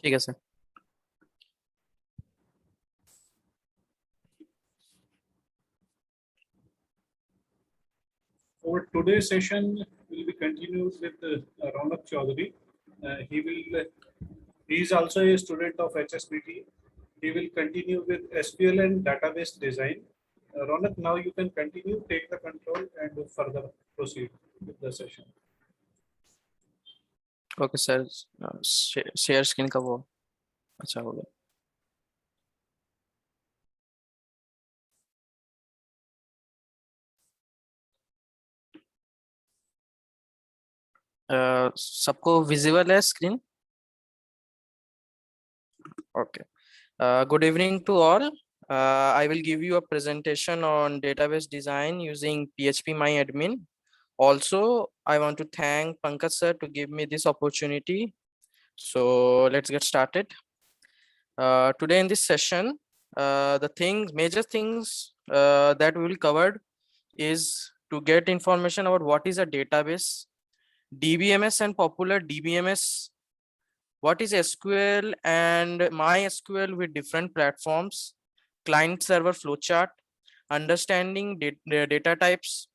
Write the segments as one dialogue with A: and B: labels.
A: ठीक है sir.
B: Our today's session will be continued with Ronak Chaudhary. He is also a student of HSBT. He will continue with SQL and database design. Ronak, now you can continue, take the control and further proceed with the session.
A: Okay sir. Share screen का वो अच्छा हो गया। सबको visible है screen? Okay. Good evening to all. I will give you a presentation on database design using PHP Also, I want to thank Pankaj sir to give me this opportunity. So let's get started. Today in this session, the major things that we will cover is to get information about what is a database, DBMS and popular DBMS, what is SQL and MySQL with different platforms, client server flowchart, understanding data types,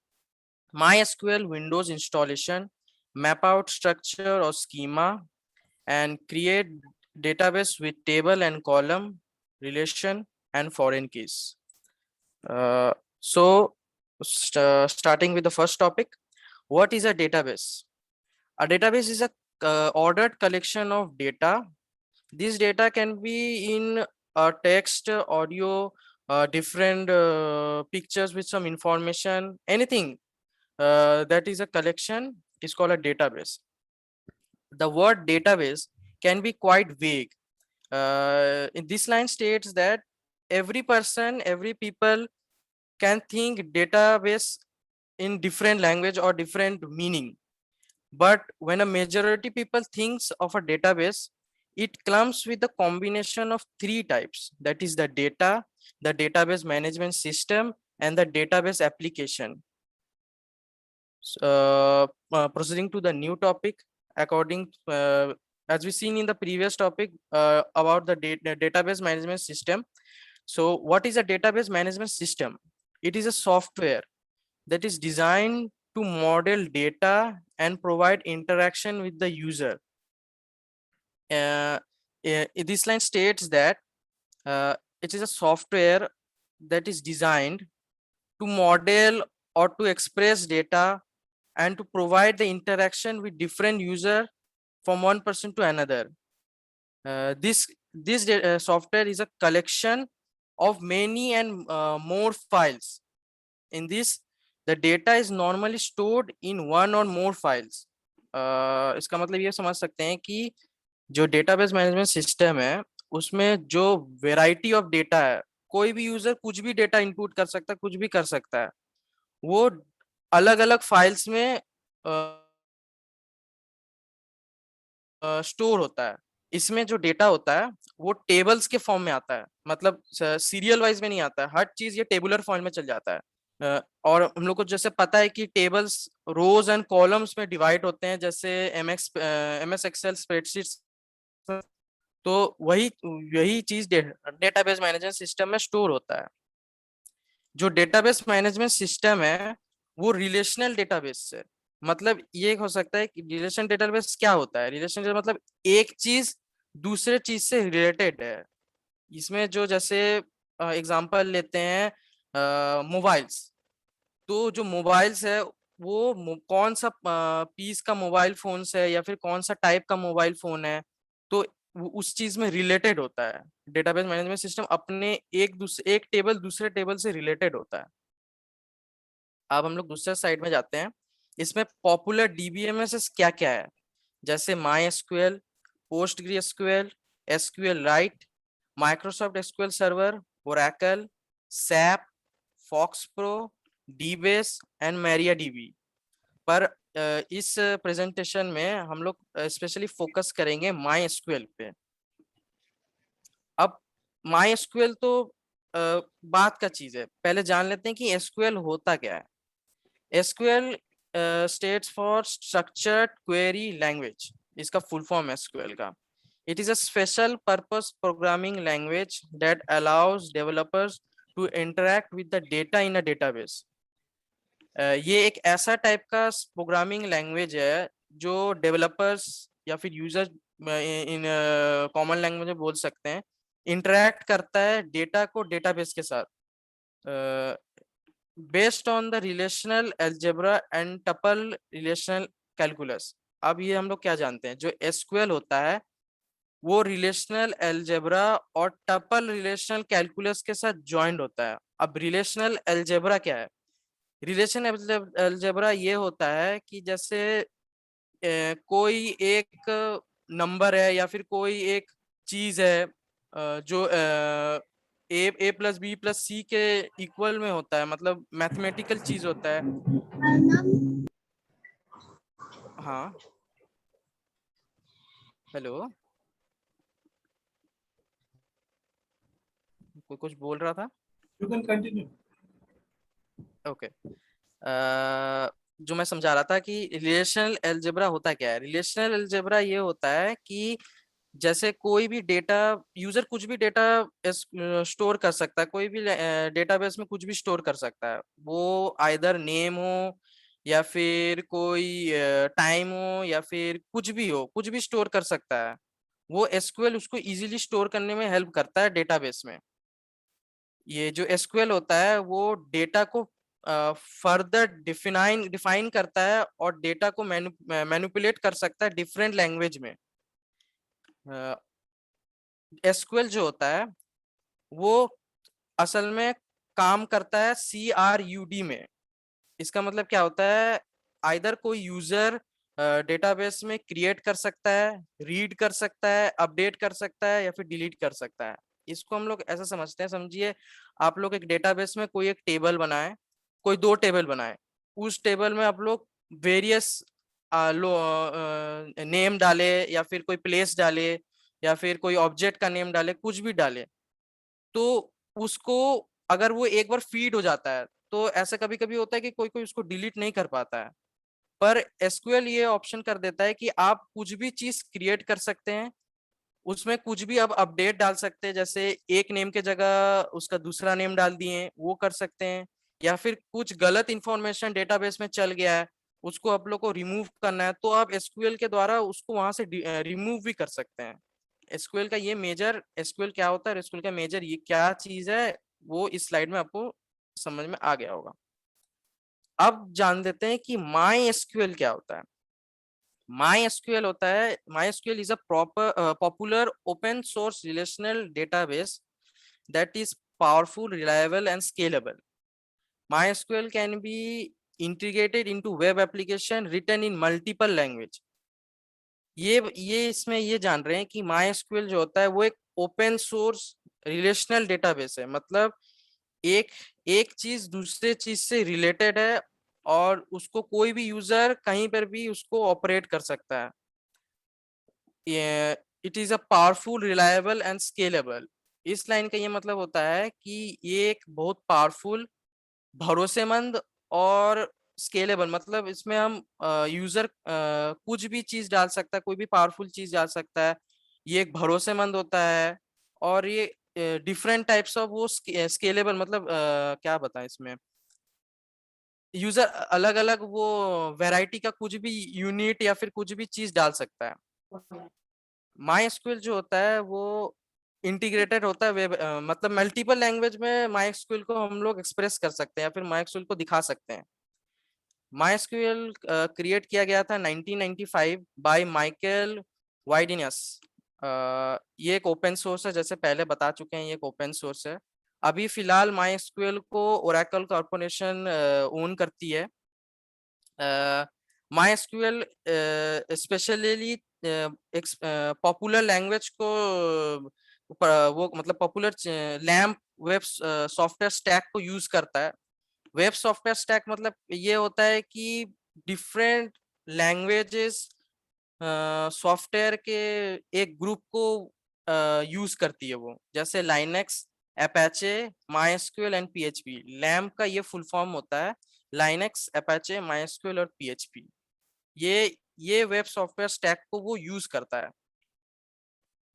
A: MySQL Windows installation, map out structure or schema, and create database with table and column, relation, and foreign keys. Starting with the first topic, what is a database? A database is a ordered collection of data. This data can be in text, audio, different pictures with some information, anything that is a collection is called a database. The word database can be quite vague. In this line states that every people can think database in different language or different meaning. But when a majority people thinks of a database, it comes with a combination of three types. That is the data, the database management system, and the database application. Proceeding to the new topic, according as we seen in the previous topic about the database management system. So what is a database management system? It is a software that is designed to model data and provide interaction with the user. This line states that it is a software that is designed to model or to express data and to provide the interaction with different user from one person to another. This software is a collection of many and more files. In this, the data is normally stored in one or more files. इसका मतलब ये समझ सकते हैं कि जो database management system है उसमें जो वेराइटी ऑफ डेटा है, कोई भी यूजर कुछ भी डेटा इनपुट कर सकता है, कुछ भी कर सकता है, वो अलग अलग फाइल्स में स्टोर होता है. इसमें जो डेटा होता है वो टेबल्स के फॉर्म में आता है, मतलब सीरियल वाइज में नहीं आता है. हर चीज ये टेबुलर फॉर्म में चल जाता है. और हम लोग को जैसे पता है कि टेबल्स रोज एंड कॉलम्स में डिवाइड होते हैं, जैसे एमएस एक्सेल स्प्रेडशीट्स. तो यही चीज डेटाबेस मैनेजमेंट सिस्टम में स्टोर होता है. जो डेटाबेस मैनेजमेंट सिस्टम है वो रिलेशनल डेटाबेस से, मतलब ये हो सकता है कि रिलेशन डेटाबेस क्या होता है. रिलेशन मतलब एक चीज दूसरे चीज से रिलेटेड है. इसमें जो जैसे एग्जांपल लेते हैं मोबाइल्स, तो जो मोबाइल्स है वो कौन सा पीस का मोबाइल फोन है या फिर कौन सा टाइप का मोबाइल फोन है, तो उस चीज में रिलेटेड होता है. डेटाबेस मैनेजमेंट सिस्टम अपने एक टेबल दूसरे टेबल से रिलेटेड होता है. अब हम लोग दूसरे साइड में जाते हैं. इसमें पॉपुलर डीबीएमएस क्या क्या है, जैसे my SQL, PostgreSQL, SQLite, Microsoft SQL server, Oracle, SAP, FoxPro, dBase and MariaDB. पर इस प्रेजेंटेशन में हम लोग स्पेशली फोकस करेंगे माई एसक्यूएल पे. अब माई एसक्यूएल तो बात का चीज है, पहले जान लेते हैं कि एसक्यूएल होता क्या है. SQL states for structured query language, इसका फुल फॉर्म है एसक्यूएल का. It is a special purpose programming language that allows developers to interact with the data in a database. ये एक ऐसा टाइप का प्रोग्रामिंग लैंग्वेज है जो डेवलपर्स या फिर यूजर इन कॉमन लैंग्वेज में बोल सकते हैं, इंटरेक्ट करता है डेटा को डेटाबेस के साथ based on the relational algebra and tuple relational calculus. अब ये हम लोग क्या जानते हैं, जो एसक्यूएल होता है वो रिलेशनल अलजेब्रा और टपल रिलेशनल कैलकुलस के साथ ज्वाइंट होता है। अब रिलेशनल अलजेब्रा क्या है? रिलेशन अलजेब्रा ये होता है कि जैसे कोई एक नंबर है या फिर कोई एक चीज है जो ए प्लस बी प्लस सी के इक्वल में होता है, मतलब मैथमेटिकल चीज होता है। हाँ, हेलो, कोई कुछ बोल रहा था?
B: You can continue.
A: ओके। जो मैं समझा रहा था कि रिलेशनल अलजेब्रा होता क्या है। रिलेशनल अलजेब्रा ये होता है कि जैसे कोई भी डेटा, यूजर कुछ भी डेटा स्टोर कर सकता है, कोई भी डेटाबेस में कुछ भी स्टोर कर सकता है, वो आइदर नेम हो या फिर कोई टाइम हो या फिर कुछ भी हो, कुछ भी स्टोर कर सकता है। वो एसक्यूएल उसको इजीली स्टोर करने में हेल्प करता है डेटाबेस में। ये जो एसक्यूएल होता है वो डेटा को फर्दर डिफाइन करता है और डेटा को मैनिपुलेट कर सकता है डिफरेंट लैंग्वेज में। एसक्यूएल जो होता है वो असल में काम करता है CRUD में। इसका मतलब क्या होता है, आइदर कोई यूजर डेटाबेस में क्रिएट कर सकता है, रीड कर सकता है, अपडेट कर सकता है या फिर डिलीट कर सकता है। इसको हम लोग ऐसा समझते हैं, समझिए आप लोग एक डेटाबेस में कोई एक टेबल बनाए, कोई 2 टेबल बनाए, उस टेबल में आप लोग वेरियस नेम डाले या फिर कोई प्लेस डाले या फिर कोई ऑब्जेक्ट का नेम डाले, कुछ भी डाले, तो उसको अगर वो एक बार फीड हो जाता है तो ऐसा कभी कभी होता है कि कोई कोई उसको डिलीट नहीं कर पाता है। पर एसक्यूएल ये ऑप्शन कर देता है कि आप कुछ भी चीज क्रिएट कर सकते हैं, उसमें कुछ भी अब अपडेट डाल सकते हैं, जैसे एक नेम के जगह उसका दूसरा नेम डाल दिए वो कर सकते हैं, या फिर कुछ गलत इंफॉर्मेशन डेटाबेस में चल गया है उसको आप लोग को रिमूव करना है तो आप एसक्यूएल के द्वारा उसको वहां से रिमूव भी कर सकते हैं। एसक्यूएल का ये मेजर, एसक्यूएल क्या होता है, एसक्यूएल का मेजर ये क्या चीज है, वो इस स्लाइड में आपको समझ में आ गया होगा। अब जान देते हैं कि माई एसक्यूएल क्या होता है। माई एसक्यूएल होता है, my SQL is a popular open source relational database that is powerful, reliable, and scalable. MySQL can be integrated into web application written in multiple language. ये इसमें ये जान रहे हैं कि MySQL जो होता है वो एक ओपन सोर्स रिलेशनल डेटाबेस है, मतलब एक एक चीज दूसरे चीज से रिलेटेड है और उसको कोई भी यूजर कहीं पर भी उसको ऑपरेट कर सकता है। It is a powerful, reliable and scalable. इस लाइन का ये मतलब होता है कि ये एक बहुत पावरफुल, भरोसेमंद और स्केलेबल, मतलब इसमें हम यूजर कुछ भी चीज डाल सकता है, कोई भी पावरफुल चीज डाल सकता है। ये एक भरोसेमंद होता है और ये डिफरेंट टाइप्स ऑफ वो स्केलेबल, मतलब क्या बताएं इसमें, यूजर अलग अलग वो वैरायटी का कुछ भी यूनिट या फिर कुछ भी चीज डाल सकता है। माई एसक्यूएल जो होता है वो इंटीग्रेटेड होता है वेब, मतलब मल्टीपल लैंग्वेज में माई एसक्यूएल को हम लोग एक्सप्रेस कर सकते हैं या फिर माई एसक्यूएल को दिखा सकते हैं। माई एसक्यूएल क्रिएट किया गया था 1995 बाय माइकल वाइडिनस। ये एक ओपन सोर्स है, जैसे पहले बता चुके हैं ये एक ओपन सोर्स है। अभी फिलहाल माई एसक्यूएल को ओरेकल कॉर्पोरेशन ओन करती है। माई एसक्यूएल स्पेशली एक पॉपुलर लैंग्वेज को वो मतलब popular lamp web software stack को यूज करता है। वेब सॉफ्टवेयर स्टैक मतलब ये होता है कि डिफरेंट लैंग्वेजेस सॉफ्टवेयर के एक ग्रुप को यूज करती है वो, जैसे Linux, Apache, MySQL and PHP. LAMP का ये फुल फॉर्म होता है लाइनेक्स, एपाचे, माइस्क्यूएल और पीएचपी। ये वेब सॉफ्टवेयर स्टैक को वो यूज करता है।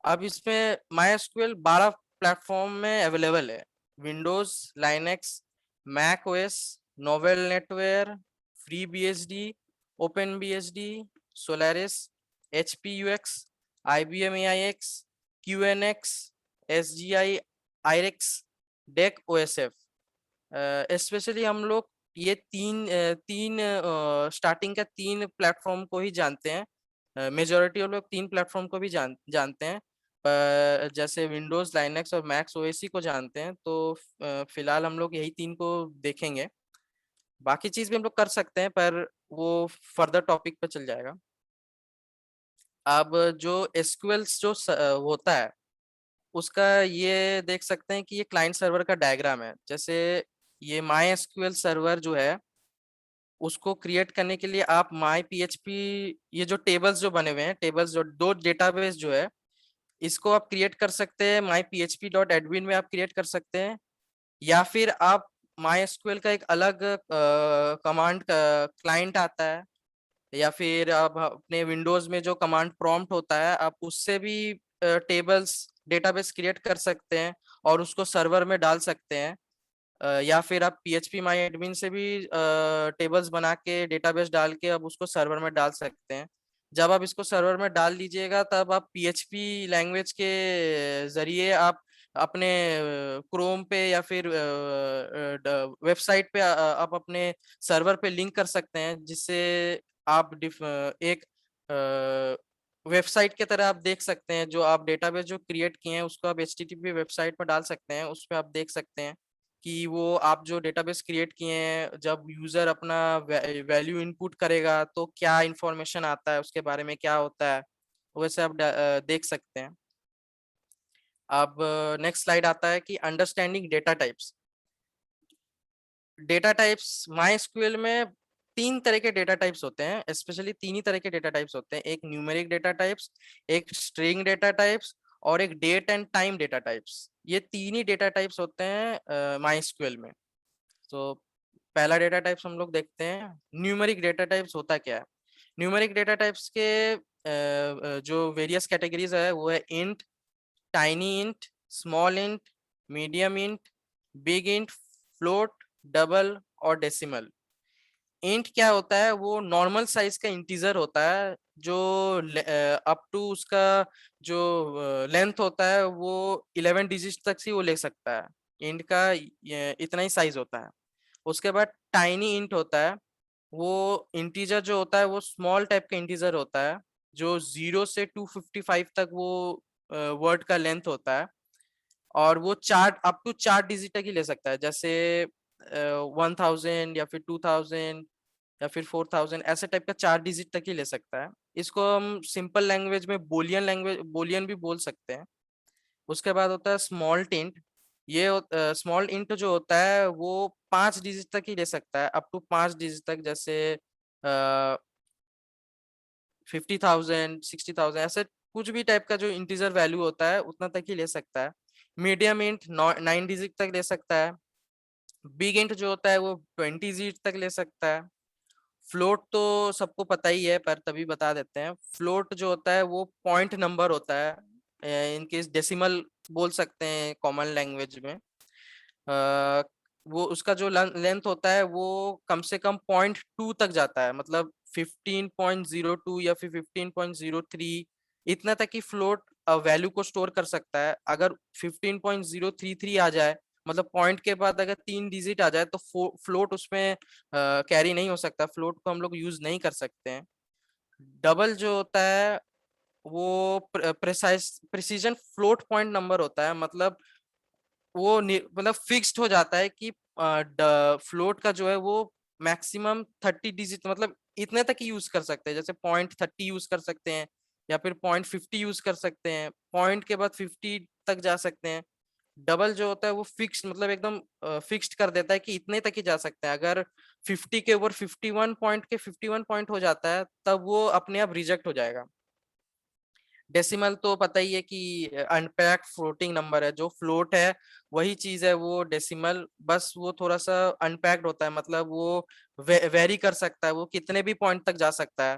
A: अब इसमें MySQL 12 प्लेटफॉर्म में अवेलेबल है। Windows, Linux, Mac OS, Novell NetWare, FreeBSD, OpenBSD, Solaris, HP UX, IBM AIX, QNX, SGI IRIX, DEC OSF। Specially हम लोग ये तीन स्टार्टिंग का तीन प्लेटफॉर्म को ही जानते हैं। मेजोरिटी ऑफ लोग तीन प्लेटफॉर्म को भी जानते हैं। जैसे विंडोज, लाइनेक्स और मैक्स ओएसई को जानते हैं, तो फिलहाल हम लोग यही तीन को देखेंगे। बाकी चीज भी हम लोग कर सकते हैं, पर वो फर्दर टॉपिक पे चल जाएगा। अब जो एसक्यूएल जो होता है, उसका ये देख सकते हैं कि ये क्लाइंट सर्वर का डायग्राम है। जैसे ये माई एसक्यूएल सर्वर जो है, उसको क्रिएट करने के लिए आप माई पीएचपी, ये जो टेबल्स जो बने हुए हैं, टेबल्स जो दो डेटाबेस जो है, इसको आप क्रिएट कर सकते हैं माई पीएचपी डॉट एडमिन में आप क्रिएट कर सकते हैं, या फिर आप माई एसक्यूएल का एक अलग कमांड क्लाइंट आता है, या फिर आप अपने विंडोज में जो कमांड प्रॉम्प्ट होता है, आप उससे भी टेबल्स डेटाबेस क्रिएट कर सकते हैं और उसको सर्वर में डाल सकते हैं। या फिर आप PHP माई एडमिन से भी टेबल्स बना के डेटाबेस डाल के अब उसको सर्वर में डाल सकते हैं। जब आप इसको सर्वर में डाल दीजिएगा, तब आप PHP लैंग्वेज के जरिए आप अपने क्रोम पे या फिर वेबसाइट पे आप अपने सर्वर पे लिंक कर सकते हैं, जिससे आप एक वेबसाइट की तरह आप देख सकते हैं। जो आप डेटाबेस जो क्रिएट किए हैं, उसको आप HTTP वेबसाइट पर डाल सकते हैं। उस पर आप देख सकते हैं कि वो आप जो डेटाबेस क्रिएट किए हैं, जब यूजर अपना वैल्यू इनपुट करेगा तो क्या इंफॉर्मेशन आता है, उसके बारे में क्या होता है, वैसे आप देख सकते हैं। अब नेक्स्ट स्लाइड आता है कि understanding data types. Data types MySQL में तीन तरह के डेटा टाइप्स होते हैं, स्पेशली तीन ही तरह के डेटा टाइप्स होते हैं। एक न्यूमेरिक डेटा टाइप्स, एक स्ट्रिंग डेटा टाइप्स और एक date and time data types. ये तीन ही डेटा टाइप्स होते हैं MySQL में। तो पहला डेटा टाइप्स हम लोग देखते हैं, न्यूमेरिक डेटा टाइप्स होता क्या है। न्यूमेरिक डेटा टाइप्स के जो वेरियस कैटेगरीज है, वो है int, tiny int, small int, medium int, big int, float, double और डेसिमल। इंट क्या होता है, वो नॉर्मल साइज का इंटीजर होता है, जो अप टू उसका जो लेंथ होता है वो 11 डिजिट तक ही वो ले सकता है। इंट का इतना ही साइज होता है। उसके बाद टाइनी इंट होता है। वो इंटीजर जो होता है वो स्मॉल टाइप का इंटीजर होता है, जो 0 से 255 तक वो वर्ड का लेंथ होता है, और वो चार अप टू 4 डिजिट तक ही ले सकता है। जैसे 1000 या फिर 2000 या फिर 4000, ऐसे टाइप का 4 डिजिट तक ही ले सकता है। इसको हम सिंपल लैंग्वेज में बोलियन भी बोल सकते हैं। उसके बाद होता है स्मॉल इंट। ये स्मॉल इंट जो होता है वो 5 डिजिट तक ही ले सकता है, अप टू 5 डिजिट तक। जैसे 50,000, 60,000, ऐसे कुछ भी टाइप का जो इंटीजर वैल्यू होता है उतना तक ही ले सकता है। मीडियम इंट 9 डिजिट तक ले सकता है। बिग इंट जो होता है वो 20 डिजिट तक ले सकता है। फ्लोट तो सबको पता ही है, पर तभी बता देते हैं। फ्लोट जो होता है वो पॉइंट नंबर होता है, इनकेस डेसिमल बोल सकते हैं कॉमन लैंग्वेज में। वो उसका जो लेंथ होता है वो कम से कम 0.2 तक जाता है, मतलब 15.02 या फिर 15.03, इतना तक ही फ्लोट वैल्यू को स्टोर कर सकता है। अगर 15.033 आ जाए, मतलब पॉइंट के बाद अगर 3 डिजिट आ जाए, तो फ्लोट उसमें कैरी नहीं हो सकता, फ्लोट को हम लोग यूज नहीं कर सकते हैं। डबल जो होता है वो प्रिसीजन फ्लोट पॉइंट नंबर होता है, मतलब वो मतलब फिक्स्ड हो जाता है कि फ्लोट का जो है वो मैक्सिमम 30 डिजिट, मतलब इतने तक ही यूज कर सकते हैं। जैसे 0.30 यूज कर सकते हैं, या फिर 0.50 यूज कर सकते हैं, पॉइंट के बाद 50 तक जा सकते हैं। डबल जो होता है वो फिक्स, मतलब एकदम फिक्स्ड कर देता है कि इतने तक ही जा सकते हैं। अगर 50 के ऊपर 51 पॉइंट हो जाता है, तब वो अपने आप रिजेक्ट हो जाएगा। डेसिमल तो पता ही है कि अनपैक्ड फ्लोटिंग नंबर है। जो फ्लोट है वही चीज है वो डेसिमल, बस वो थोड़ा सा अनपैक्ड होता है, मतलब वो वेरी कर सकता है, वो कितने भी पॉइंट तक जा सकता है।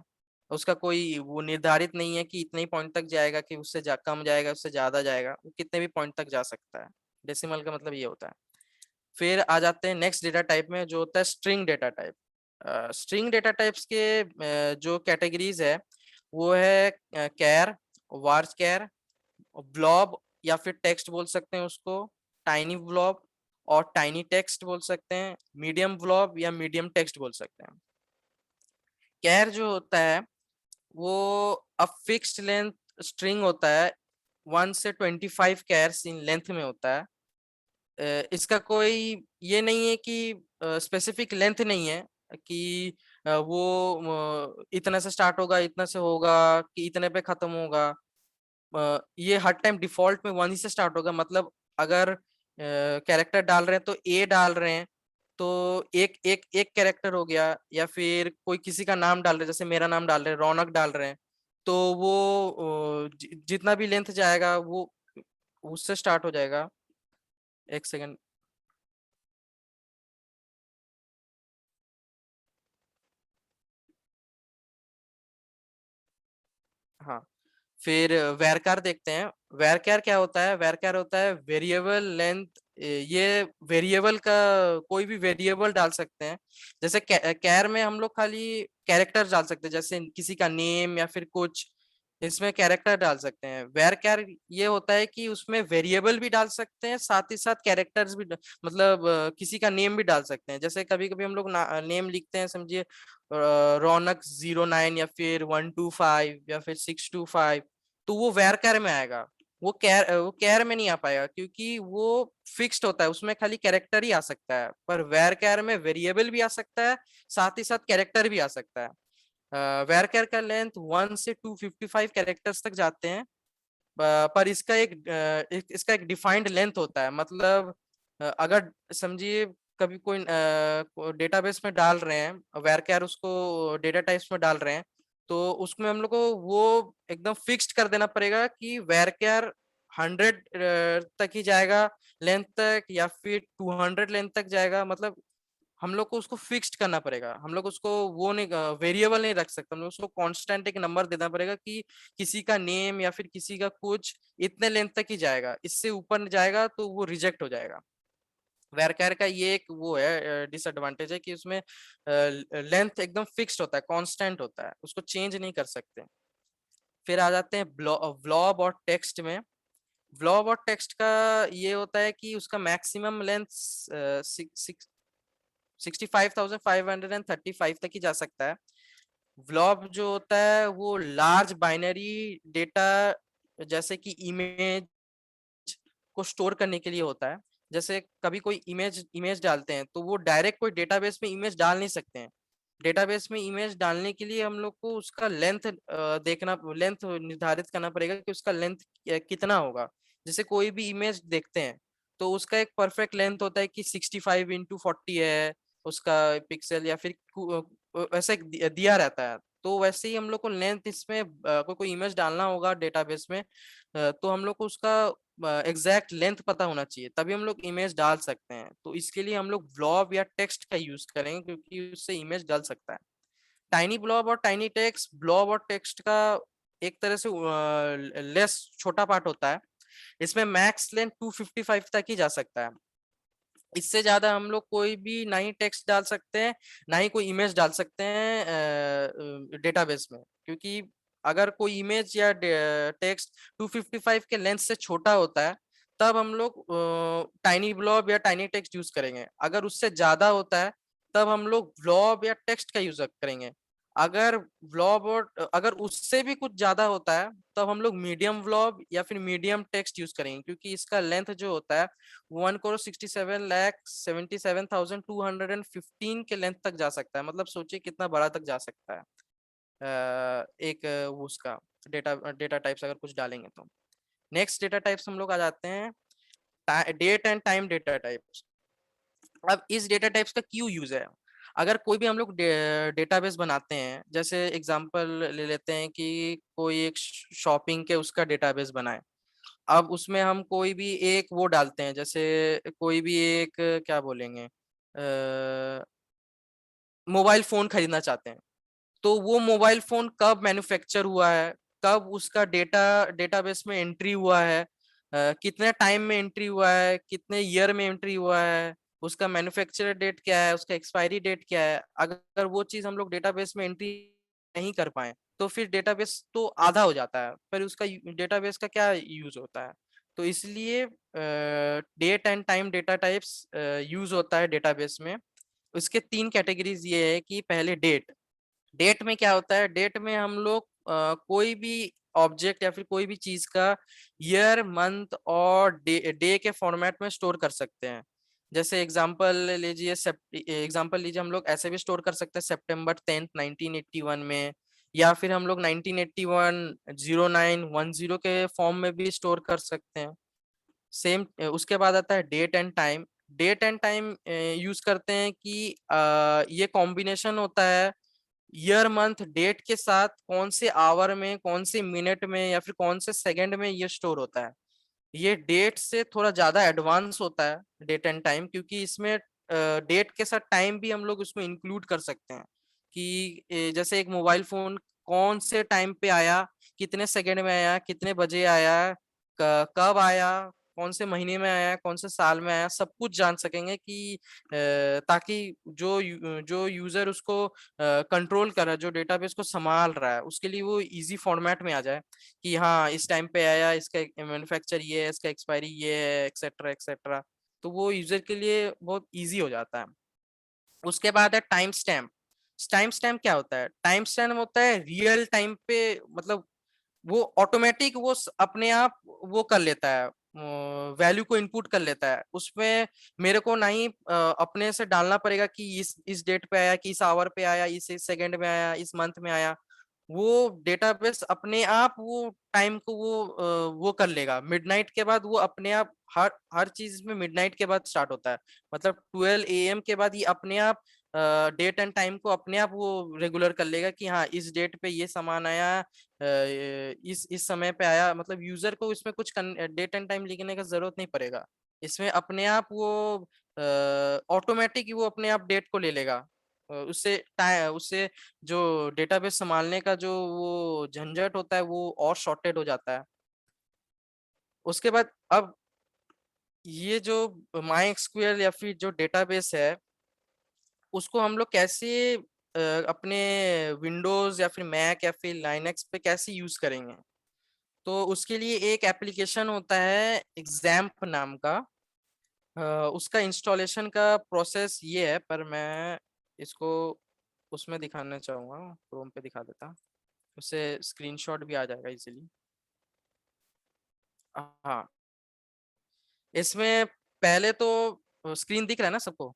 A: उसका कोई वो निर्धारित नहीं है कि इतने ही पॉइंट तक जाएगा, कि उससे कम जाएगा, उससे ज्यादा जाएगा, वो कितने भी पॉइंट तक जा सकता है। डेसिमल का मतलब ये होता है। फिर आ जाते हैं नेक्स्ट डेटा टाइप में, जो होता है string data type. String data types के जो कैटेगरीज है वो है कैर, वार्स कैर, ब्लॉब या फिर टेक्स्ट बोल सकते हैं उसको, टाइनी ब्लॉब और टाइनी टेक्स्ट बोल सकते हैं, मीडियम ब्लॉब या मीडियम टेक्स्ट बोल सकते हैं। कैर जो होता है वो अ फिक्स्ड लेंथ स्ट्रिंग होता है, 1 से 25 कैर्स इन लेंथ में होता है। इसका कोई ये नहीं है कि स्पेसिफिक लेंथ नहीं है कि वो इतना से स्टार्ट होगा, इतना से होगा, कि इतने पे खत्म होगा। ये हर टाइम डिफॉल्ट में 1 ही से स्टार्ट होगा। मतलब अगर कैरेक्टर डाल रहे हैं तो ए डाल रहे हैं तो एक एक एक कैरेक्टर हो गया, या फिर कोई किसी का नाम डाल रहे हैं, जैसे मेरा नाम डाल रहे हैं, रौनक डाल रहे हैं, तो वो जितना भी लेंथ जाएगा वो उससे स्टार्ट हो जाएगा। एक सेकंड। हाँ, फिर वैरकार देखते हैं। वैरकार क्या होता है? वैरकार होता है वेरिएबल लेंथ। ये वेरिएबल का कोई भी वेरिएबल डाल सकते हैं। जैसे कैर में हम लोग खाली कैरेक्टर डाल सकते हैं, जैसे किसी का नेम या फिर कुछ, इसमें कैरेक्टर डाल सकते हैं। वैरकार ये होता है कि उसमें वेरिएबल भी डाल सकते हैं, साथ ही साथ कैरेक्टर्स भी मतलब किसी का नेम भी डाल सकते हैं। जैसे कभी कभी हम लोग नेम लिखते हैं, समझिए रौनक 09 या फिर 125 या फिर 625, तो वो वैरकर में आएगा। वो कैर में नहीं आ पाएगा, क्योंकि वो फिक्स्ड होता है, उसमें खाली कैरेक्टर ही आ सकता है। पर वैरकर में वेरिएबल भी आ सकता है, साथ ही साथ कैरेक्टर भी आ सकता है। वैरकर का लेंथ 1 से 255 कैरेक्टर्स तक जाते हैं। पर इसका एक डिफाइंड लेंथ होता है। मतलब अगर समझिए कभी कोई डेटाबेस में डाल रहे हैं वैरकर, उसको डेटा टाइप्स में डाल रहे हैं, तो उसमें हम लोग को वो एकदम फिक्स्ड कर देना पड़ेगा कि वैरकर 100 तक ही जाएगा लेंथ तक, या फिर 200 लेंथ तक जाएगा। मतलब हम लोग को उसको फिक्स्ड करना पड़ेगा। हम लोग उसको वो नहीं, वेरिएबल नहीं रख सकते। हम लोग उसको कांस्टेंट एक नंबर देना पड़ेगा कि किसी का नेम या फिर किसी का कुछ इतने लेंथ तक ही जाएगा, इससे ऊपर जाएगा तो वो रिजेक्ट हो जाएगा। वैरकर का ये एक वो है डिसएडवांटेज है कि उसमें लेंथ एकदम फिक्स्ड होता है, कांस्टेंट होता है, उसको चेंज नहीं कर सकते। फिर आ जाते हैं ब्लॉब और टेक्स्ट में। ब्लॉब और टेक्स्ट का ये होता है कि उसका मैक्सिमम लेंथ 65,535 तक ही जा सकता है। व्लॉब जो होता है वो लार्ज बाइनरी डेटा, जैसे कि इमेज को स्टोर करने के लिए होता है। जैसे कभी कोई इमेज इमेज डालते हैं तो वो डायरेक्ट कोई डेटाबेस में इमेज डाल नहीं सकते हैं। डेटाबेस में इमेज डालने के लिए हम लोग को उसका लेंथ निर्धारित करना पड़ेगा कि उसका लेंथ कितना होगा। जैसे कोई भी इमेज देखते हैं तो उसका एक परफेक्ट लेंथ होता है कि 65x40 है उसका पिक्सल, या फिर वैसे एक दिया रहता है। तो वैसे ही हम लोग को लेंथ इसमें कोई इमेज डालना होगा डेटाबेस में, तो हम लोग को उसका एग्जैक्ट लेंथ पता होना चाहिए, तभी हम लोग इमेज डाल सकते हैं। तो इसके लिए हम लोग ब्लॉब या टेक्स्ट का यूज करेंगे, क्योंकि उससे इमेज डल सकता है। टाइनी ब्लॉब और टाइनी टेक्स्ट, ब्लॉब और टेक्स्ट का एक तरह से लेस छोटा पार्ट होता है। इसमें मैक्स लेंथ 255 तक ही जा सकता है। इससे ज्यादा हम लोग कोई भी ना ही टेक्स्ट डाल सकते हैं, ना ही कोई इमेज डाल सकते हैं डेटाबेस में, क्योंकि अगर कोई इमेज या टेक्स्ट 255 के लेंथ से छोटा होता है तब हम लोग टाइनी ब्लॉब या टाइनी टेक्स्ट यूज करेंगे। अगर उससे ज्यादा होता है तब हम लोग ब्लॉब या टेक्स्ट का यूज करेंगे। अगर ब्लॉब और अगर उससे भी कुछ ज्यादा होता है तब हम लोग मीडियम ब्लॉब या फिर मीडियम टेक्स्ट यूज करेंगे, क्योंकि इसका लेंथ जो होता है 1,67,77,215 के लेंथ तक जा सकता है। मतलब सोचिए कितना बड़ा तक जा सकता है। एक उसका डेटा डेटा टाइप्स अगर कुछ डालेंगे तो। नेक्स्ट डेटा टाइप्स हम लोग आ जाते हैं date and time data types. अब इस डेटा टाइप्स का क्यों यूज है? अगर कोई भी हम लोग डेटाबेस बनाते हैं, जैसे एग्जांपल ले लेते हैं कि कोई एक शॉपिंग के उसका डेटाबेस बनाए। अब उसमें हम कोई भी एक वो डालते हैं, जैसे कोई भी एक क्या बोलेंगे, मोबाइल फोन खरीदना चाहते हैं, तो वो मोबाइल फोन कब मैन्युफैक्चर हुआ है, कब उसका डेटाबेस में एंट्री हुआ है, कितने टाइम में एंट्री हुआ है, कितने ईयर में एंट्री हुआ है, उसका मैन्युफैक्चर डेट क्या है, उसका एक्सपायरी डेट क्या है, अगर वो चीज हम लोग डेटाबेस में एंट्री नहीं कर पाए तो फिर डेटाबेस तो आधा हो जाता है, पर उसका डेटाबेस का क्या यूज होता है। तो इसलिए date and time data types use होता है डेटाबेस में। उसके 3 कैटेगरीज ये है कि पहले डेट में क्या होता है, डेट में हम लोग कोई भी ऑब्जेक्ट या फिर कोई भी चीज का ईयर मंथ और डे के फॉर्मेट में स्टोर कर सकते हैं। जैसे एग्जांपल लीजिए हम लोग ऐसे भी स्टोर कर सकते हैं September 10th 1981 में, या फिर हम लोग 1981 0910 के फॉर्म में भी स्टोर कर सकते हैं। सेम उसके बाद आता है date and time. Date and time use करते हैं कि ये कॉम्बिनेशन होता है ईयर मंथ डेट के साथ कौन से आवर में, कौन से मिनट में या फिर कौन से सेकंड में ये स्टोर होता है। ये डेट से थोड़ा ज्यादा एडवांस होता है डेट एंड टाइम, क्योंकि इसमें डेट के साथ टाइम भी हम लोग उसमें इंक्लूड कर सकते हैं कि जैसे एक मोबाइल फोन कौन से टाइम पे आया, कितने सेकंड में आया, कितने बजे आया, कब आया, कौन से महीने में आया, कौन से साल में आया, सब कुछ जान सकेंगे कि ताकि जो यूजर उसको कंट्रोल कर रहा है, जो डेटाबेस को संभाल रहा है, उसके लिए वो इजी फॉर्मेट में आ जाए कि हाँ इस टाइम पे आया, इसका मैन्युफैक्चर ये है, इसका एक्सपायरी ये है, एक्सेट्रा एक्सेट्रा। तो वो यूजर के लिए बहुत इजी हो जाता है। उसके बाद है टाइम स्टैम्प। टाइम स्टैम्प क्या होता है, टाइम स्टैम्प होता है रियल टाइम पे, मतलब वो ऑटोमेटिक अपने आप वो कर लेता है, वैल्यू को इनपुट कर लेता है उसमें। मेरे को नहीं अपने से डालना पड़ेगा कि इस डेट पे आया, कि इस आवर पे आया, इस सेकंड में आया, इस मंथ में आया। वो डेटाबेस अपने आप वो टाइम को वो कर लेगा। मिडनाइट के बाद वो अपने आप हर हर चीज में मिडनाइट के बाद स्टार्ट होता है, मतलब 12 AM के बाद ये अपने आप डेट एंड टाइम को अपने आप वो रेगुलर कर लेगा कि हाँ इस डेट पे ये सामान आया, इस समय पे आया। मतलब यूजर को इसमें कुछ डेट एंड टाइम लिखने का जरूरत नहीं पड़ेगा। इसमें अपने आप वो ऑटोमेटिक वो अपने आप डेट को ले लेगा। उससे जो डेटाबेस संभालने का जो वो झंझट होता है वो और शॉर्टेड हो जाता है। उसके बाद अब ये जो माई एसक्यूएल या फिर जो डेटाबेस है उसको हम लोग कैसे अपने विंडोज या फिर मैक या फिर लाइनक्स पे कैसे यूज करेंगे। तो उसके लिए एक एप्लीकेशन होता है एग्जाम्प नाम का। उसका इंस्टॉलेशन का प्रोसेस ये है, पर मैं इसको उसमें दिखाना चाहूंगा, क्रोम पे दिखा देता, उससे स्क्रीनशॉट भी आ जाएगा इजीली। हाँ, इसमें पहले तो स्क्रीन दिख रहा है ना सबको?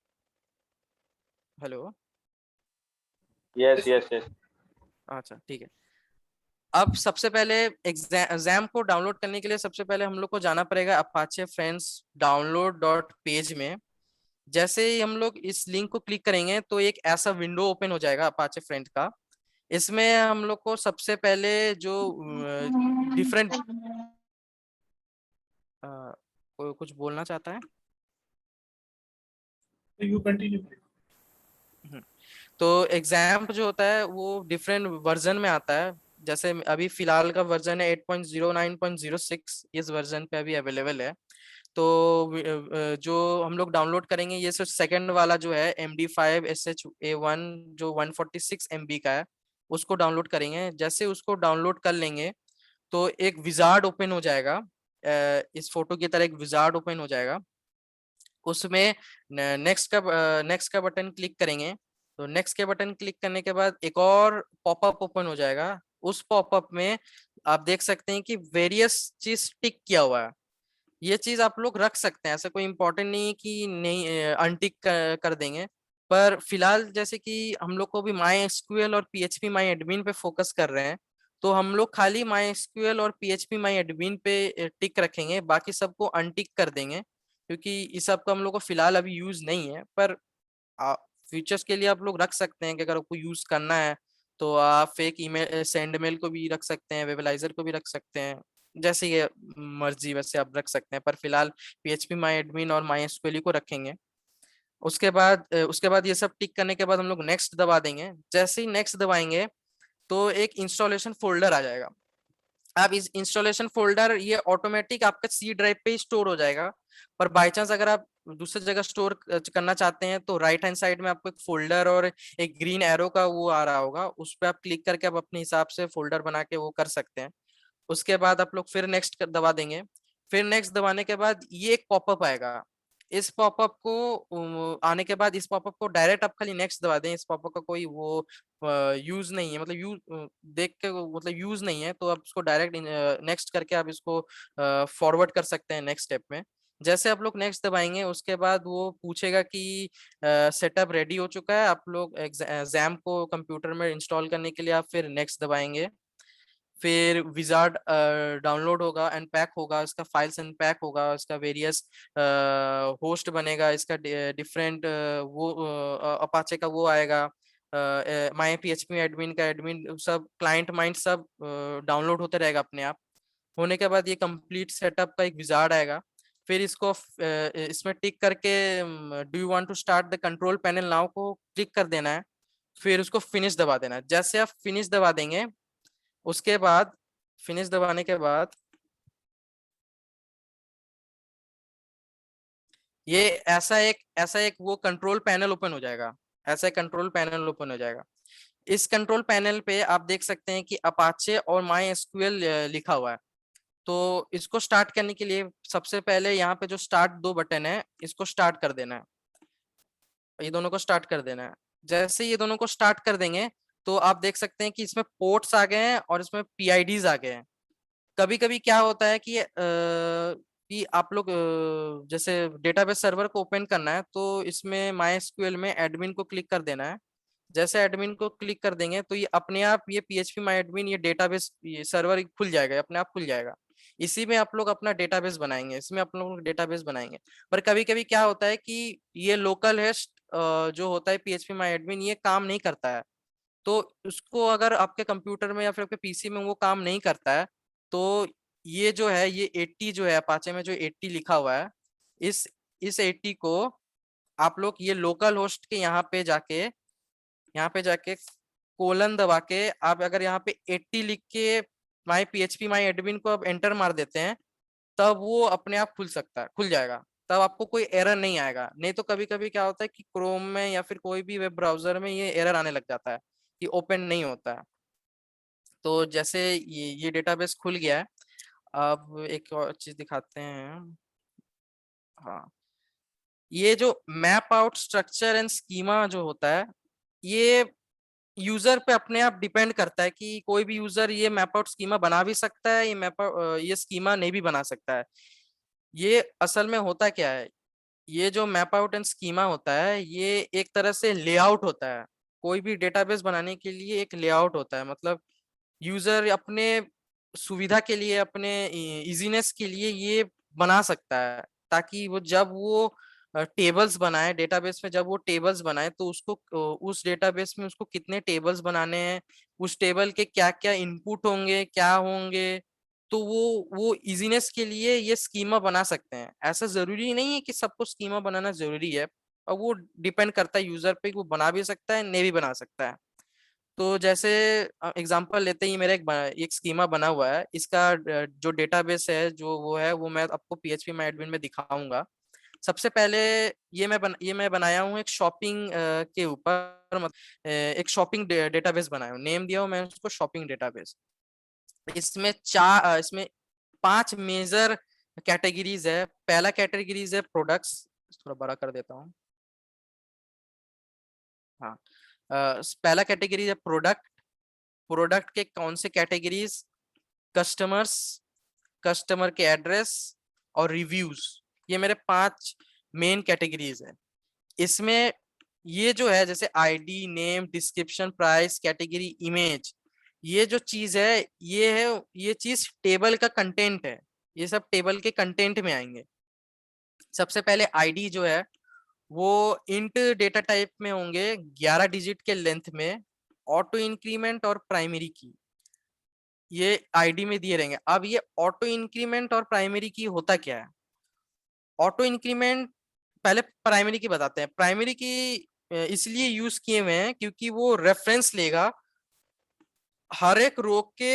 A: हेलो?
C: Yes yes yes.
A: अच्छा ठीक है। अब सबसे पहले एग्जाम को डाउनलोड करने के लिए सबसे पहले हम लोग को जाना पड़ेगा Apache friends download dot page में। जैसे ही हम लोग इस लिंक को क्लिक करेंगे तो एक ऐसा विंडो ओपन हो जाएगा अपाचे फ्रेंड का। इसमें हम लोग को सबसे पहले जो डिफरेंट कोई कुछ बोलना चाहता है?
B: You continue.
A: हम्म। तो एग्जाम जो होता है वो डिफरेंट वर्जन में आता है। जैसे अभी फिलहाल का वर्जन है 8.09.06, इस वर्जन पे अभी अवेलेबल है। तो जो हम लोग डाउनलोड करेंगे ये सिर्फ सेकंड वाला जो है MD5 SHA1 जो 146 MB का है, उसको डाउनलोड करेंगे। जैसे उसको डाउनलोड कर लेंगे तो एक विजार्ड ओपन हो जाएगा, इस फोटो की तरह एक विजार्ड ओपन हो जाएगा। उसमें नेक्स्ट का बटन क्लिक करेंगे तो नेक्स्ट के बटन क्लिक करने के बाद एक और पॉपअप ओपन हो जाएगा। उस पॉपअप में आप देख सकते हैं कि वेरियस चीज टिक किया हुआ है। ये चीज आप लोग रख सकते हैं, ऐसा कोई इंपॉर्टेंट नहीं है कि नहीं अनटिक कर देंगे। पर फिलहाल जैसे कि हम लोग को भी माई एसक्यूएल और PHP माई एडमिन पे फोकस कर रहे हैं, तो हम लोग खाली माई एसक्यूएल और PHP माई एडमिन पे टिक रखेंगे, बाकी सबको अनटिक कर देंगे, क्योंकि इस सब का हम लोग को फिलहाल अभी यूज नहीं है। पर फ्यूचर्स के लिए आप लोग रख सकते हैं कि अगर आपको यूज करना है तो आप फेक ईमेल सेंड मेल को भी रख सकते हैं, वेबलाइजर को भी रख सकते हैं, जैसे ये मर्जी वैसे आप रख सकते हैं। पर फिलहाल PHP माई एडमिन और माई एसक्यूएल को रखेंगे। उसके बाद ये सब टिक करने के बाद हम लोग नेक्स्ट दबा देंगे। जैसे ही नेक्स्ट दबाएंगे तो एक इंस्टॉलेशन फोल्डर आ जाएगा। अब इस इंस्टॉलेशन फोल्डर ये ऑटोमेटिक आपका सी ड्राइव पे ही स्टोर हो जाएगा, पर बाय चांस अगर आप दूसरी जगह स्टोर करना चाहते हैं तो राइट हैंड साइड में आपको एक फोल्डर और एक ग्रीन एरो का वो आ रहा होगा, उस पर आप क्लिक करके आप अपने हिसाब से फोल्डर बना के वो कर सकते हैं। उसके बाद आप लोग फिर नेक्स्ट दबा देंगे। फिर नेक्स्ट दबाने के बाद ये एक पॉपअप आएगा। इस पॉपअप को आने के बाद इस पॉपअप को डायरेक्ट आप खाली नेक्स्ट दबा दें। इस पॉपअप का कोई वो यूज नहीं है, मतलब यूज देख के मतलब यूज नहीं है, तो आप इसको डायरेक्ट नेक्स्ट करके आप इसको फॉरवर्ड कर सकते हैं नेक्स्ट स्टेप में। जैसे आप लोग नेक्स्ट दबाएंगे उसके बाद वो पूछेगा कि सेटअप रेडी हो चुका है, आप लोग एग्जाम को कंप्यूटर में इंस्टॉल करने के लिए आप फिर नेक्स्ट दबाएंगे। फिर विजार्ड डाउनलोड होगा, अनपैक होगा, इसका फाइल्स अनपैक होगा, इसका वेरियस होस्ट बनेगा, इसका डिफरेंट वो अपाचे का वो आएगा, माई पीएचपी एडमिन का एडमिन सब क्लाइंट माइंड सब डाउनलोड होते रहेगा अपने आप। होने के बाद ये कंप्लीट सेटअप का एक विजार्ड आएगा। फिर इसको इसमें टिक करके do you want to start the control panel now को क्लिक कर देना है। फिर उसको फिनिश दबा देना है। जैसे आप फिनिश दबा देंगे उसके बाद फिनिश दबाने के बाद ये ऐसा एक वो कंट्रोल पैनल ओपन हो जाएगा। ऐसा एक कंट्रोल पैनल ओपन हो जाएगा। इस कंट्रोल पैनल पे आप देख सकते हैं कि अपाचे और माई एसक्यूएल लिखा हुआ है। तो इसको स्टार्ट करने के लिए सबसे पहले यहाँ पे जो स्टार्ट दो बटन है इसको स्टार्ट कर देना है। ये दोनों को स्टार्ट कर देना है। जैसे ये दोनों को स्टार्ट कर देंगे तो आप देख सकते हैं कि इसमें पोर्ट्स आ गए हैं और इसमें पीआईडीज आ गए हैं। कभी कभी क्या होता है कि आप लोग जैसे डेटाबेस सर्वर को ओपन करना है तो इसमें MySQL में एडमिन को क्लिक कर देना है। जैसे एडमिन को क्लिक कर देंगे तो ये अपने आप ये PHP माई एडमिन ये डेटाबेस ये सर्वर खुल जाएगा, अपने आप खुल जाएगा। इसी में आप लोग अपना डेटाबेस बनाएंगे, इसमें आप लोग डेटाबेस बनाएंगे। पर कभी कभी क्या होता है कि ये लोकल होस्ट जो होता है PHP माई एडमिन ये काम नहीं करता है। तो उसको अगर आपके कंप्यूटर में या फिर आपके पीसी में वो काम नहीं करता है तो ये जो है ये 80 जो है अपाचे में जो 80 लिखा हुआ है, इस 80 को आप लोग ये लोकल होस्ट के यहाँ पे जाके कोलन दबा के आप अगर यहाँ पे 80 लिख के माई PHP माई एडमिन को अब एंटर मार देते हैं तब वो अपने आप खुल जाएगा। तब आपको कोई एरर नहीं आएगा। नहीं तो कभी कभी क्या होता है कि क्रोम में या फिर कोई भी वेब ब्राउजर में ये एरर आने लग जाता है कि ओपन नहीं होता है। तो जैसे ये डेटाबेस खुल गया है। अब एक और चीज दिखाते हैं। हाँ, ये जो map out structure and schema जो होता है ये यूजर पे अपने आप डिपेंड करता है कि कोई भी यूजर ये मैप आउट स्कीमा बना भी सकता है, ये स्कीमा नहीं भी बना सकता है। ये असल में होता क्या है, ये जो मैप आउट एंड स्कीमा होता है ये एक तरह से लेआउट होता है। कोई भी डेटाबेस बनाने के लिए एक लेआउट होता है, मतलब यूजर अपने सुविधा के लिए अपने इजीनेस के लिए ये बना सकता है ताकि वो जब वो टेबल्स बनाए डेटाबेस में, जब वो टेबल्स बनाए तो उसको उस डेटाबेस में उसको कितने टेबल्स बनाने हैं, उस टेबल के क्या क्या इनपुट होंगे क्या होंगे, तो वो इजीनेस के लिए ये स्कीमा बना सकते हैं। ऐसा जरूरी नहीं है कि सबको स्कीमा बनाना जरूरी है, और वो डिपेंड करता है यूजर पे कि वो बना भी सकता है नहीं भी बना सकता है। तो जैसे एग्जांपल लेते ही मेरा एक स्कीमा बना हुआ है, इसका जो डेटाबेस है जो वो है वो मैं आपको PHP माई एडमिन में दिखाऊंगा। सबसे पहले ये मैं बनाया हूँ एक शॉपिंग के ऊपर, एक शॉपिंग डेटाबेस बनाया हूँ, नेम दिया हूँ मैं उसको शॉपिंग डेटाबेस। इसमें 5 मेजर कैटेगरीज है। पहला कैटेगरीज है प्रोडक्ट्स, थोड़ा बड़ा कर देता हूँ। हाँ, पहला कैटेगरी है प्रोडक्ट। प्रोडक्ट के कौन से कैटेगरीज, कस्टमर्स, कस्टमर के एड्रेस और रिव्यूज, ये मेरे 5 मेन कैटेगरीज है। इसमें ये जो है जैसे ID, name, description, price, category, image, ये जो चीज है ये चीज टेबल का कंटेंट है। ये सब टेबल के कंटेंट में आएंगे। सबसे पहले आईडी जो है वो इंट डेटा टाइप में होंगे 11 डिजिट के लेंथ में, ऑटो इंक्रीमेंट और प्राइमरी की ये आईडी में दिए रहेंगे। अब ये ऑटो इंक्रीमेंट और प्राइमरी की होता क्या है। ऑटो इंक्रीमेंट पहले प्राइमरी की बताते हैं। प्राइमरी की इसलिए यूज किए हुए हैं क्योंकि वो रेफरेंस लेगा हर एक रो के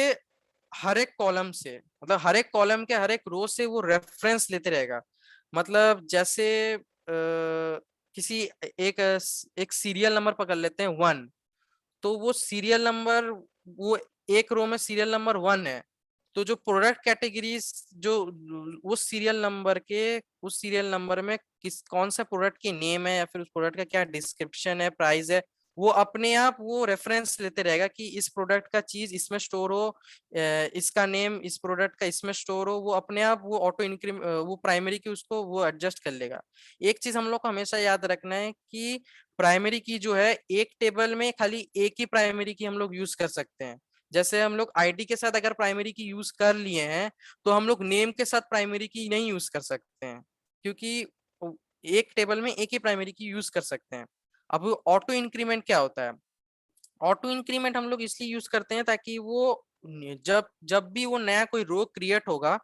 A: हर एक कॉलम से, मतलब हर एक कॉलम के हर एक रो से वो रेफरेंस लेते रहेगा। मतलब जैसे किसी एक एक सीरियल नंबर पकड़ लेते हैं 1, तो वो सीरियल नंबर, वो एक रो में सीरियल नंबर 1 है, तो जो प्रोडक्ट कैटेगरीज जो उस सीरियल नंबर के उस सीरियल नंबर में किस कौन सा प्रोडक्ट की नेम है या फिर उस प्रोडक्ट का क्या डिस्क्रिप्शन है, प्राइस है, वो अपने आप वो रेफरेंस लेते रहेगा कि इस प्रोडक्ट का चीज इसमें स्टोर हो, इसका नेम इस प्रोडक्ट का इसमें स्टोर हो, वो अपने आप वो ऑटो इंक्रीमेंट वो प्राइमरी की उसको वो एडजस्ट कर लेगा। एक चीज हम लोग को हमेशा याद रखना है कि प्राइमरी की जो है एक टेबल में खाली एक ही प्राइमरी की हम लोग यूज कर सकते हैं। जैसे हम लोग आईडी के साथ अगर प्राइमरी की यूज कर लिए हैं, तो हम लोग नेम के साथ प्राइमरी की नहीं यूज कर सकते हैं, क्योंकि एक टेबल में एक ही प्राइमरी की यूज कर सकते हैं। अब ऑटो इंक्रीमेंट क्या होता है? ऑटो इंक्रीमेंट हम लोग इसलिए यूज करते हैं ताकि वो जब जब भी वो नया कोई रो क्रिएट होगा,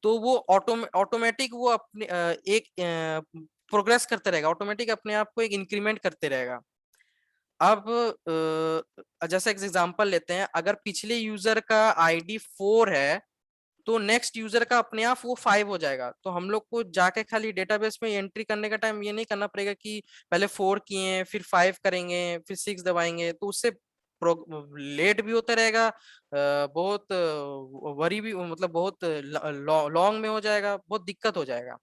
A: तो वो ऑटोमेटिक वो अपने एक प्रोग्रेस करते रहेगा, ऑटोमेटिक अपने आप को एक इंक्रीमेंट करते रहेगा। अब जैसे एक एग्जांपल लेते हैं, अगर पिछले यूजर का आईडी 4 है, तो नेक्स्ट यूजर का अपने आप वो 5 हो जाएगा। तो हम लोग को जाके खाली डेटाबेस में एंट्री करने का टाइम ये नहीं करना पड़ेगा कि पहले 4 किए फिर 5 करेंगे फिर 6 दबाएंगे, तो उससे लेट भी होता रहेगा, बहुत वरी भी, मतलब बहुत लॉन्ग में हो जाएगा, बहुत दिक्कत हो जाएगा।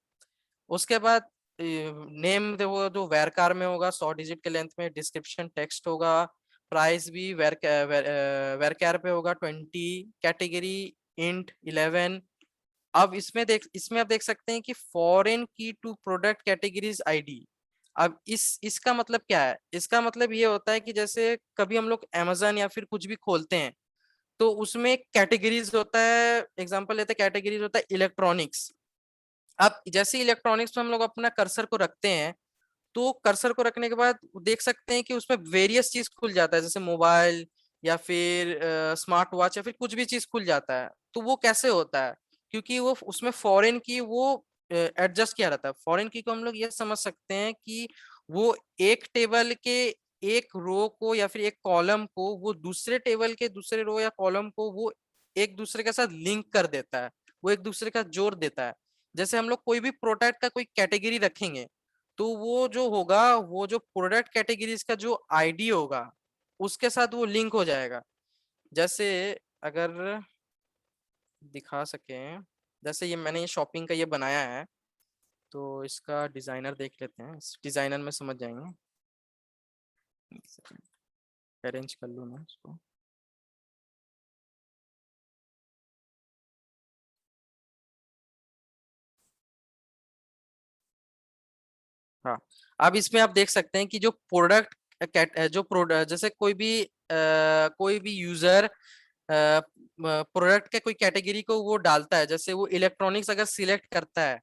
A: उसके बाद नेम वो जो वैरकार में होगा 100 डिजिट के लेंथ में, डिस्क्रिप्शन टेक्स्ट होगा, प्राइस भी वैरकार पे होगा 20, कैटेगरी इंट 11। अब इसमें आप देख सकते हैं कि फॉरेन की टू प्रोडक्ट कैटेगरीज आईडी। अब इसका मतलब क्या है? इसका मतलब ये होता है कि जैसे कभी हम लोग अमेजन या फिर कुछ भी खोलते हैं, तो उसमें कैटेगरीज होता है, एग्जांपल लेते हैं, कैटेगरीज होता है इलेक्ट्रॉनिक्स। अब जैसे इलेक्ट्रॉनिक्स में हम लोग अपना कर्सर को रखते हैं, तो कर्सर को रखने के बाद देख सकते हैं कि उसमें वेरियस चीज खुल जाता है, जैसे मोबाइल या फिर स्मार्ट वॉच या फिर कुछ भी चीज खुल जाता है। तो वो कैसे होता है? क्योंकि वो उसमें फॉरेन की वो एडजस्ट किया रहता है। फॉरेन की को हम लोग ये समझ सकते हैं कि वो एक टेबल के एक रो को या फिर एक कॉलम को वो दूसरे टेबल के दूसरे रो या कॉलम को वो एक दूसरे के साथ लिंक कर देता है, वो एक दूसरे का जोड़ देता है। जैसे हम लोग कोई भी प्रोडक्ट का कोई कैटेगरी रखेंगे, तो वो जो होगा, वो जो प्रोडक्ट कैटेगरीज का जो आईडी होगा उसके साथ वो लिंक हो जाएगा। जैसे अगर दिखा सकें, जैसे ये मैंने ये शॉपिंग का ये बनाया है, तो इसका डिजाइनर देख लेते हैं, इस डिजाइनर में समझ जाएंगे। अरेंज कर लूँ मैं इसको। हाँ, अब इसमें आप देख सकते हैं कि जो प्रोडक्ट जो प्रोडक्ट जैसे कोई भी यूजर प्रोडक्ट के कोई कैटेगरी को वो डालता है, जैसे वो इलेक्ट्रॉनिक्स अगर सिलेक्ट करता है,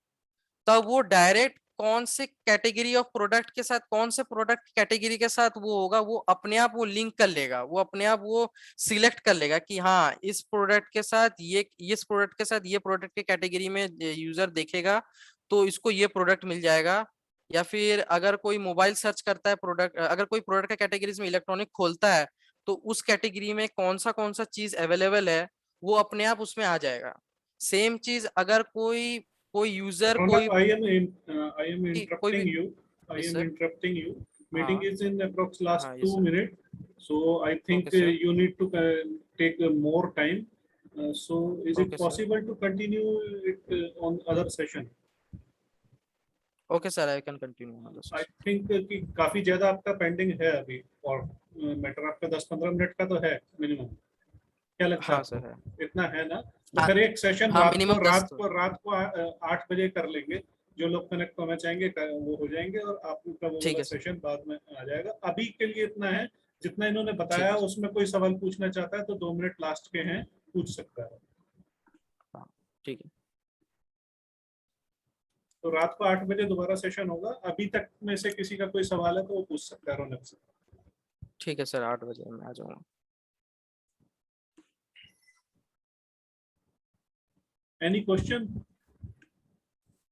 A: तब वो डायरेक्ट कौन से कैटेगरी ऑफ प्रोडक्ट के साथ कौन से प्रोडक्ट कैटेगरी के साथ वो होगा, वो अपने आप वो लिंक कर लेगा, वो अपने आप वो सिलेक्ट कर लेगा कि हाँ इस प्रोडक्ट के साथ ये इस प्रोडक्ट के साथ ये प्रोडक्ट के कैटेगरी में यूजर देखेगा, तो इसको ये प्रोडक्ट मिल जाएगा। या फिर अगर कोई मोबाइल सर्च करता है प्रोडक्ट, अगर कोई प्रोडक्ट का कैटेगरीज में इलेक्ट्रॉनिक खोलता है, तो उस कैटेगरी में कौन सा चीज अवेलेबल है वो अपने आप उसमें आ जाएगा। सेम चीज अगर कोई कोई यूजर
B: Ronak,
A: कोई
B: I am
A: कोई भी।
B: interrupting you. I
A: yes
B: am
A: sir.
B: interrupting you. Meeting
A: हाँ
B: is in approx last
A: हाँ, yes
B: two
A: sir.
B: minutes. So I think
A: okay sir.
B: you need to take more time. So is it
A: okay sir.
B: possible to continue it on other session?
A: Okay sir, I can continue.
B: I think कि काफी ज्यादा आपका pending है अभी, और matter आपका 10-15 minute का तो है मिनिमम। क्या लगता है
A: हाँ
B: आपको?
A: सर है।
B: इतना है ना? तो
A: हाँ
B: फिर एक सेशन
A: हाँ, मिनिमम 10 तो।
B: रात को 8 बजे कर लेंगे। जो लोग कनेक्ट होना चाहेंगे वो हो जाएंगे, और आप लोग का वो
A: ठीक
B: वाला
A: है सर।
B: सेशन बाद में आ जाएगा। अभी के लिए इतना है जितना इन्होंने
A: ठीक
B: बताया।
A: है सर।
B: उसमें कोई सवाल पूछना चाहता है तो 2 मिनट लास्ट के हैं, पूछ सकता है।
A: हाँ ठीक है।
B: तो रात को 8 बजे दोबारा सेशन होगा। अभी तक में से किसी का कोई सवाल है तो वो पूछ सकता है रौनक से।
A: ठीक है सर, 8 बजे मैं आ जाऊँगा।
B: Any question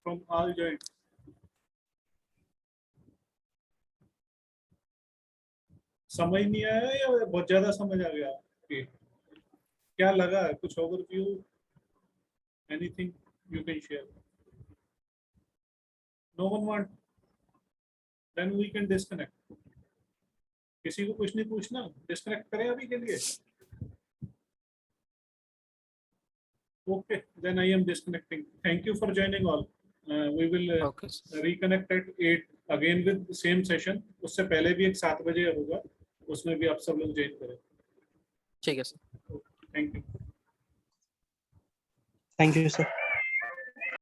B: from all joint? समझ नहीं आया या बहुत ज्यादा समझ आ गया आपकी? क्या लगा, कुछ overview, anything you can share? No one want, then we can disconnect. किसी को कुछ नहीं पूछना, डिस्कनेक्ट करें अभी के लिए? Okay, then I am disconnecting. Thank you for joining all. We will
A: okay
B: reconnect at 8 again with the same session. उससे पहले भी एक 7 बजे होगा, उसमें भी आप सब लोग ज्वाइन करें।
A: ठीक है sir.
B: Thank you.
D: Thank you, sir.